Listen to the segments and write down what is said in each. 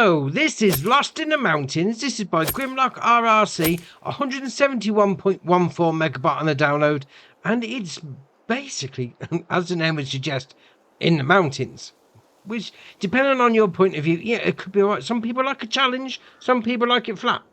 So, this is Lost in the Mountains. This is by Grimlock RRC, 171.14 megabyte on the download, and it's basically, as the name would suggest, in the mountains. Which, depending on your point of view, yeah, it could be alright. Some people like a challenge, some people like it flat.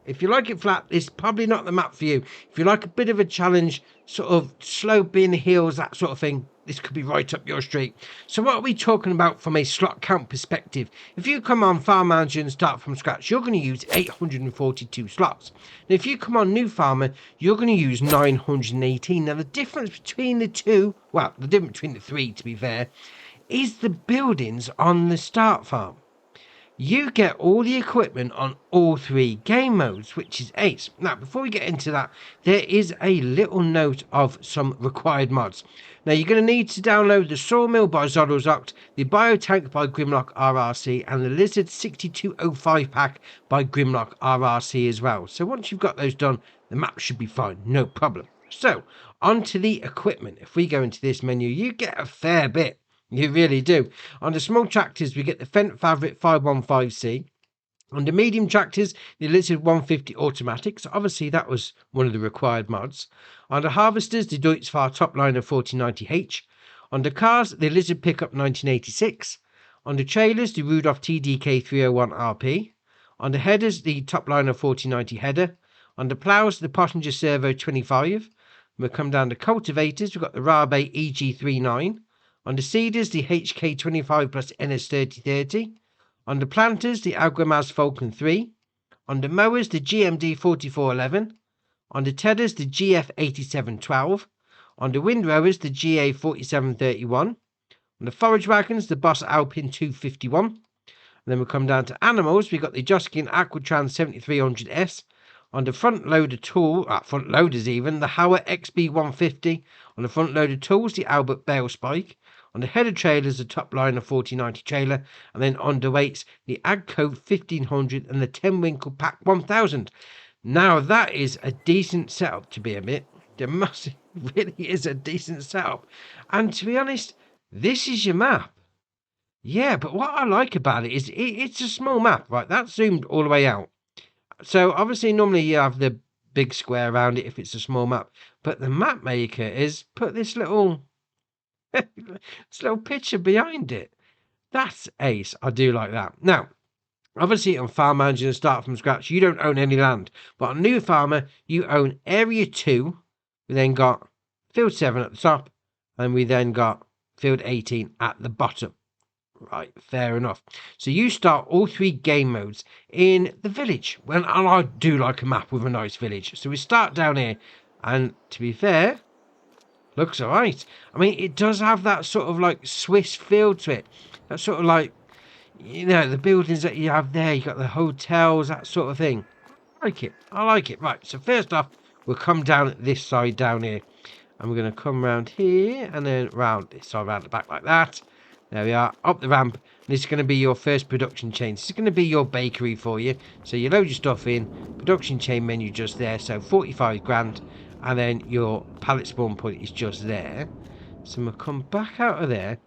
If you like it flat, it's probably not the map for you. If you like a bit of a challenge, sort of sloping hills, that sort of thing, this could be right up your street. So what are we talking about from a slot count perspective? If you come on Farm Manager and start from scratch, you're going to use 842 slots. And if you come on New Farmer, you're going to use 918. Now the difference between the two, well, the difference between the three, to be fair, is the buildings on the start farm. You get all the equipment on all three game modes, which is ace. Now, before we get into that, there is a little note of some required mods. Now, you're going to need to download the Sawmill by Zoddlesoct, the Biotank by Grimlock RRC, and the Lizard 6205 pack by Grimlock RRC as well. So once you've got those done, the map should be fine, no problem. So, onto the equipment. If we go into this menu, you get a fair bit. You really do. On the small tractors, we get the Fendt Favorite 515C. On the medium tractors, the Lizard 150 automatics. Obviously, that was one of the required mods. On the harvesters, the Deutz-Fahr Topliner 4090H. On the cars, the Lizard Pickup 1986. On the trailers, the Rudolph TDK 301RP. On the headers, the Topliner 4090 header. On the ploughs, the Pottinger Servo 25. We'll come down to cultivators, we've got the Rabe EG39. On the seeders, the HK25 plus NS3030. On the planters, the Agramaz Falcon 3. On the mowers, the GMD 4411. On the tedders, the GF8712. On the windrowers, the GA 4731. On the forage wagons, the Boss Alpine 251. And then we come down to animals, we've got the Joskin Aquatrans 7300S. On the front loader tool, front loaders even, the Hauer XB150. On the front loader tools, the Albert Bale Spike. On the header trailers, the Topliner 4090 trailer. And then on the weights, the Agco 1500 and the 10 Winkle Pack 1000. Now that is a decent setup, to be admit. It really is a decent setup. And to be honest, this is your map. Yeah, but what I like about it is it's a small map, right? That's zoomed all the way out. So obviously normally you have the big square around it if it's a small map. But the map maker is put this little picture behind it. That's ace. I do like that. Now, obviously on Farm Manager and start from scratch, you don't own any land. But on New Farmer, you own Area 2. We then got Field 7 at the top. And we then got Field 18 at the bottom. Right, fair enough. So you start all three game modes in the village. Well, and I do like a map with a nice village. So we start down here. And to be fair, looks alright. I mean, it does have that sort of like Swiss feel to it. That sort of like, you know, the buildings that you have there. You got the hotels, that sort of thing. I like it. I like it. Right, so first off, we'll come down at this side down here. And we're going to come round here and then round this side, round the back like that. There we are, up the ramp. This is going to be your first production chain. This is going to be your bakery for you. So you load your stuff in, production chain menu just there. So 45 grand. And then your pallet spawn point is just there. So we'll come back out of there.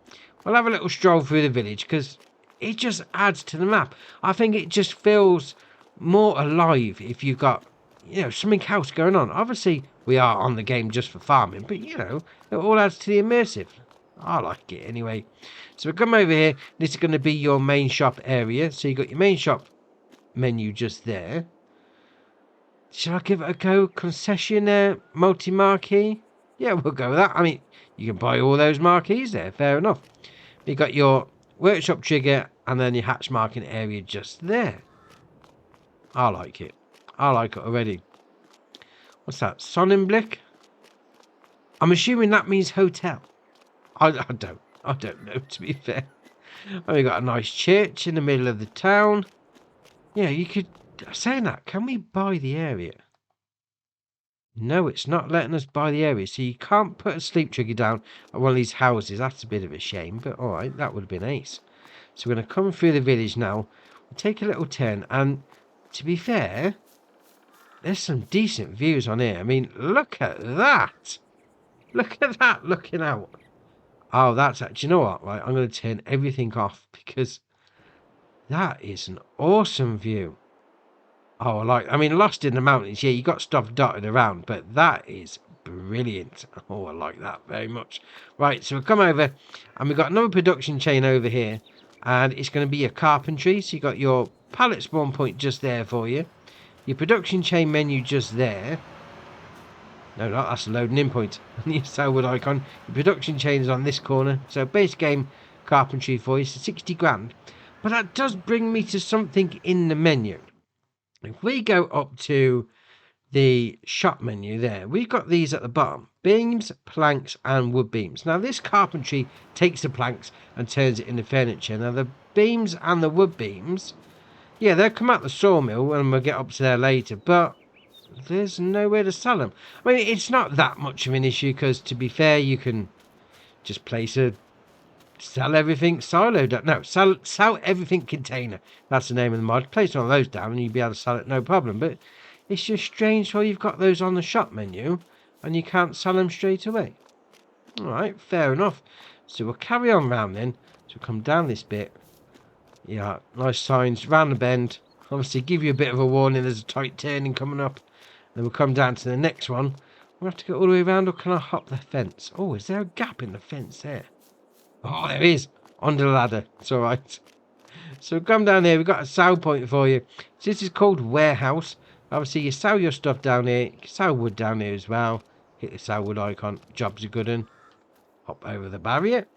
We'll have a little stroll through the village because it just adds to the map. I think it just feels more alive if you've got, you know, something else going on. Obviously, we are on the game just for farming. But, you know, it all adds to the immersive. I like it anyway. So we come over here. This is going to be your main shop area. So you got your main shop menu just there. Shall I give it a go? Concessionaire multi-marquee? Yeah, we'll go with that. I mean, you can buy all those marquees there. Fair enough. You got your workshop trigger and then your hatch marking area just there. I like it. I like it already. What's that? Sonnenblick? I'm assuming that means hotel. I don't know, to be fair. Oh, we got a nice church in the middle of the town. Yeah, you could... Saying that, can we buy the area? No, it's not letting us buy the area. So you can't put a sleep trigger down at one of these houses. That's a bit of a shame, but alright, that would have been ace. So we're going to come through the village now. We'll take a little turn, and to be fair, there's some decent views on here. I mean, look at that. Look at that looking out. Oh, that's... Do you know what? Right, I'm going to turn everything off because That is an awesome view. Oh, I mean, Lost in the Mountains, yeah, you got stuff dotted around, but that is brilliant. Oh, I like that very much. Right, so we'll come over, and we've got another production chain over here, and it's going to be your carpentry. So you got your pallet spawn point just there for you, your production chain menu just there. No, that's a loading in point. Your Selwood icon. Your production chain is on this corner. So base game carpentry for you, so 60 grand. But that does bring me to something in the menu. If we go up to the shop menu there, we've got these at the bottom: beams, planks, and wood beams. Now, this carpentry takes the planks and turns it into furniture. Now, the beams and the wood beams, yeah, they'll come out the sawmill, and we'll get up to there later, but there's nowhere to sell them. I mean, it's not that much of an issue, because, to be fair, you can just place a sell everything siloed. No, sell everything container. That's the name of the mod. Place one of those down and you'll be able to sell it, no problem. But it's just strange why you've got those on the shop menu and you can't sell them straight away. Alright, fair enough. So we'll carry on round then. So we'll come down this bit. Yeah, nice signs round the bend. Obviously give you a bit of a warning, there's a tight turning coming up. Then we'll come down to the next one. We'll have to go all the way around, or can I hop the fence? Oh, is there a gap in the fence there? Oh, there is. Under the ladder. It's alright. So come down here. We've got a sell point for you. So this is called warehouse. Obviously, you sell your stuff down here. You can sell wood down here as well. Hit the sell wood icon. Job's a good one. Hop over the barrier.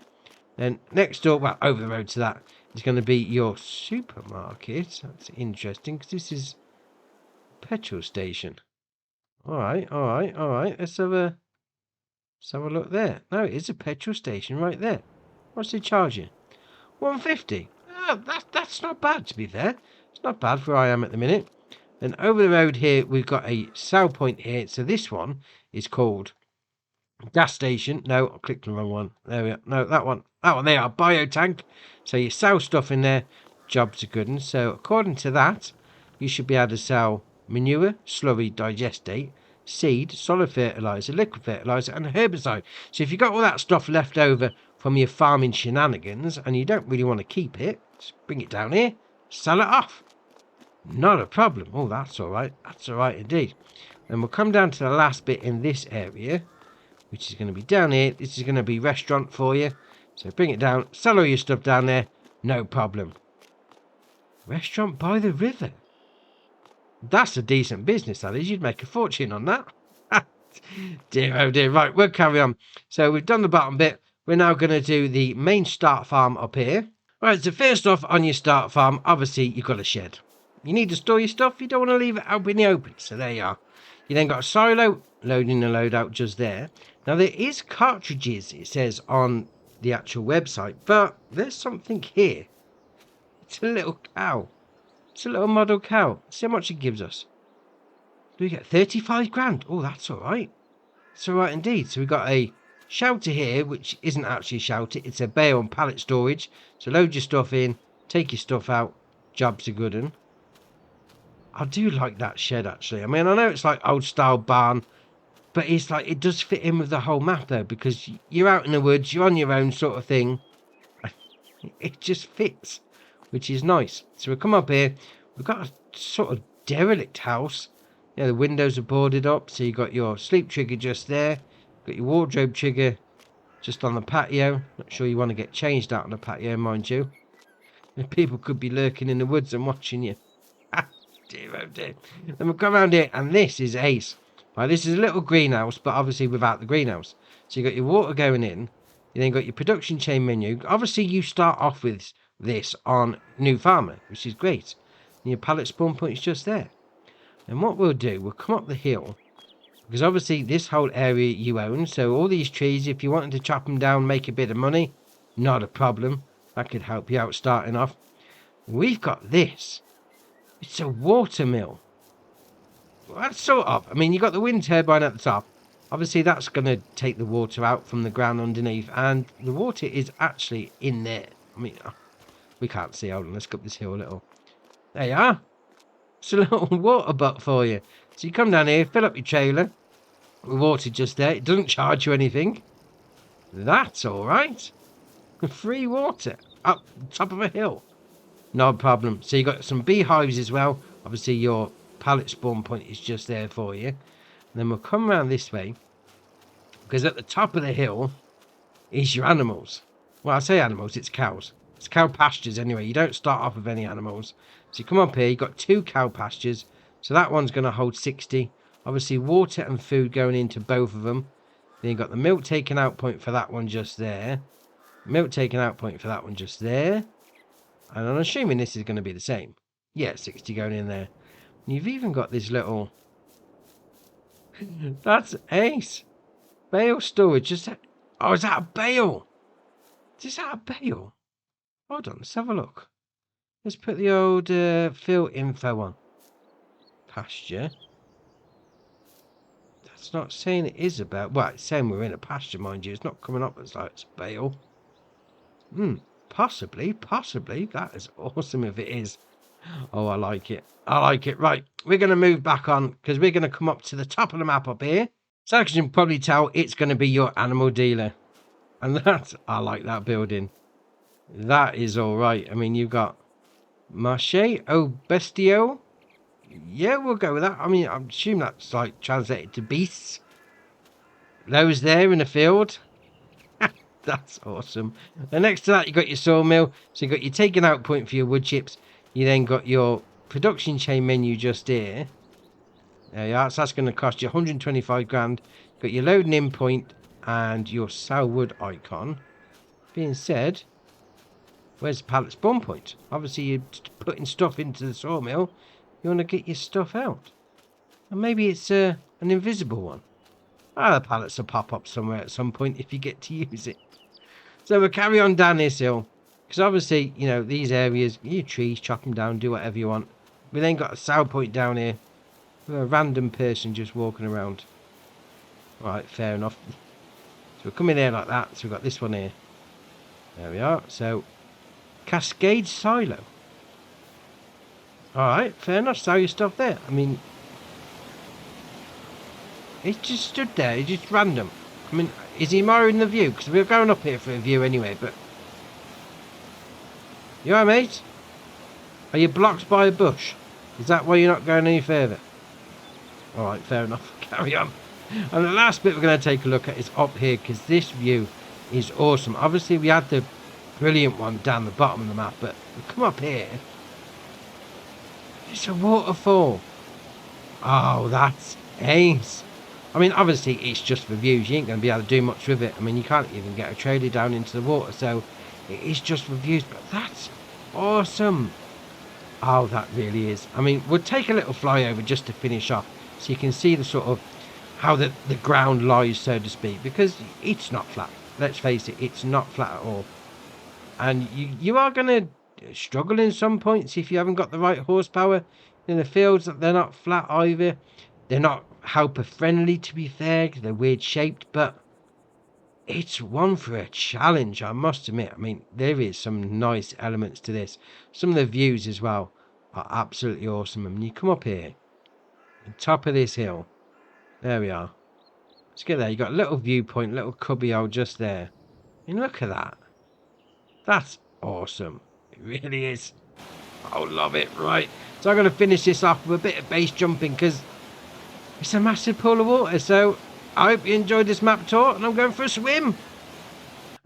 Then next door, well, over the road to that, is going to be your supermarket. That's interesting, because this is a petrol station. Alright. Let's have a look there. No, it is a petrol station right there. What's he charging? 150. Oh, that's not bad, to be fair. It's not bad for where I am at the minute. Then over the road here, we've got a sell point here. So this one is called gas station. No, I clicked the wrong one. There we are. No, that one. That one there, biotank. So you sell stuff in there. Jobs are good. And so according to that, you should be able to sell manure, slurry, digestate, seed, solid fertilizer, liquid fertilizer, and herbicide. So if you've got all that stuff left over from your farming shenanigans and you don't really want to keep it, just bring it down here, sell it off. Not a problem. Oh, that's all right. That's all right indeed. Then we'll come down to the last bit in this area, which is going to be down here. This is going to be restaurant for you. So bring it down, sell all your stuff down there, no problem. Restaurant by the river. That's a decent business, that is. You'd make a fortune on that. Dear, oh dear. Right, we'll carry on. So we've done the bottom bit. We're now going to do the main start farm up here. Right, so first off, on your start farm, obviously, you've got a shed. You need to store your stuff. You don't want to leave it out in the open. So there you are. You then got a silo, loading the load out just there. Now, there is cartridges, it says, on the actual website. But there's something here. It's a little cow. It's a little model cow. See how much it gives us. Do we get 35 grand? Oh, that's all right. It's all right indeed. So we've got a shelter here, which isn't actually a shelter. It's a bale and pallet storage. So load your stuff in, take your stuff out. Job's a good one. I do like that shed, actually. I mean, I know it's like old style barn, but it's like, it does fit in with the whole map, though, because you're out in the woods, you're on your own sort of thing. It just fits, which is nice. So we come up here. We've got a sort of derelict house. Yeah, the windows are boarded up, so you've got your sleep trigger just there. Got your wardrobe trigger just on the patio. Not sure you want to get changed out on the patio, mind you. People could be lurking in the woods and watching you. Dear, oh dear. Then we'll come around here, and this is ace. Right, this is a little greenhouse, but obviously without the greenhouse. So you've got your water going in. You then got your production chain menu. Obviously, you start off with this on New Farmer, which is great. And your pallet spawn point is just there. And what we'll do, we'll come up the hill. Because obviously this whole area you own. So all these trees, if you wanted to chop them down, make a bit of money, not a problem. That could help you out starting off. We've got this. It's a water mill. Well, that's sort of. I mean, you've got the wind turbine at the top. Obviously, that's going to take the water out from the ground underneath. And the water is actually in there. I mean, we can't see. Hold on, let's go up this hill a little. There you are. It's a little water butt for you. So you come down here, fill up your trailer. The water just there. It doesn't charge you anything. That's all right. Free water up top of a hill. No problem. So you got some beehives as well. Obviously your pallet spawn point is just there for you. And then we'll come around this way, because at the top of the hill is your animals. Well, I say animals, it's cows. It's cow pastures anyway. You don't start off with any animals. So you come up here, you've got 2 cow pastures. So that one's going to hold 60. Obviously water and food going into both of them. Then you've got the milk taking out point for that one just there. Milk taking out point for that one just there. And I'm assuming this is going to be the same. Yeah, 60 going in there. And you've even got this little... That's ace. Bale storage. Oh, is that a bale? Is that a bale? Hold on, let's have a look. Let's put the old field info on. Pasture. That's not saying it is about... Well, it's saying we're in a pasture, mind you. It's not coming up as like it's a bale. Possibly. That is awesome if it is. Oh, I like it. Right, we're going to move back on, because we're going to come up to the top of the map up here. So as you can probably tell, it's going to be your animal dealer. And I like that building. That is all right. I mean, you've got Marché au Bestiaux. Yeah, we'll go with that. I mean, I'm assuming that's like translated to beasts. Those there in the field. That's awesome. And next to that, you got your sawmill. So you got your taking out point for your wood chips. You then got your production chain menu just here. There you are. So that's going to cost you 125 grand. Got your loading in point and your sell wood icon. Being said, where's the pallet spawn point? Obviously, you're putting stuff into the sawmill. You want to get your stuff out. And maybe it's an invisible one. The pallets will pop up somewhere at some point if you get to use it. So we'll carry on down this hill. Because obviously, you know, these areas, you trees, chop them down, do whatever you want. We then got a sell point down here. With a random person just walking around. Right, fair enough. So we'll come in here like that. So we've got this one here. There we are. So, Cascade Silo. Alright, fair enough. Sell your stuff there. I mean, it just stood there. It's just random. I mean, is he admiring the view? Because we're going up here for a view anyway, but... You alright, mate? Are you blocked by a bush? Is that why you're not going any further? Alright, fair enough. Carry on. And the last bit we're going to take a look at is up here, because this view is awesome. Obviously, we had the brilliant one down the bottom of the map, but we come up here. It's a waterfall. Oh, that's ace. I mean, obviously, it's just for views. You ain't going to be able to do much with it. I mean, you can't even get a trailer down into the water, so it is just for views. But that's awesome. Oh, that really is. I mean, we'll take a little flyover just to finish off, so you can see the sort of how the ground lies, so to speak, because it's not flat. Let's face it, it's not flat at all. And you are going to struggle in some points if you haven't got the right horsepower in the fields. They're not flat either. They're not helper friendly, to be fair, because they're weird shaped, but it's one for a challenge, I must admit. I mean, there is some nice elements to this. Some of the views as well are absolutely awesome. And when you come up here, on top of this hill, there we are. Let's get there. You got a little viewpoint, little cubby hole just there. And look at that. That's awesome. It really is. I love it. Right. So I'm going to finish this off with a bit of base jumping, because it's a massive pool of water. So I hope you enjoyed this map tour, and I'm going for a swim.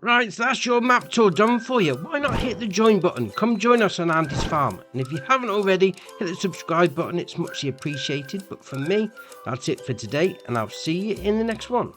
Right, so that's your map tour done for you. Why not hit the join button? Come join us on Andy's farm. And if you haven't already, hit the subscribe button. It's muchly appreciated. But from me, that's it for today, and I'll see you in the next one.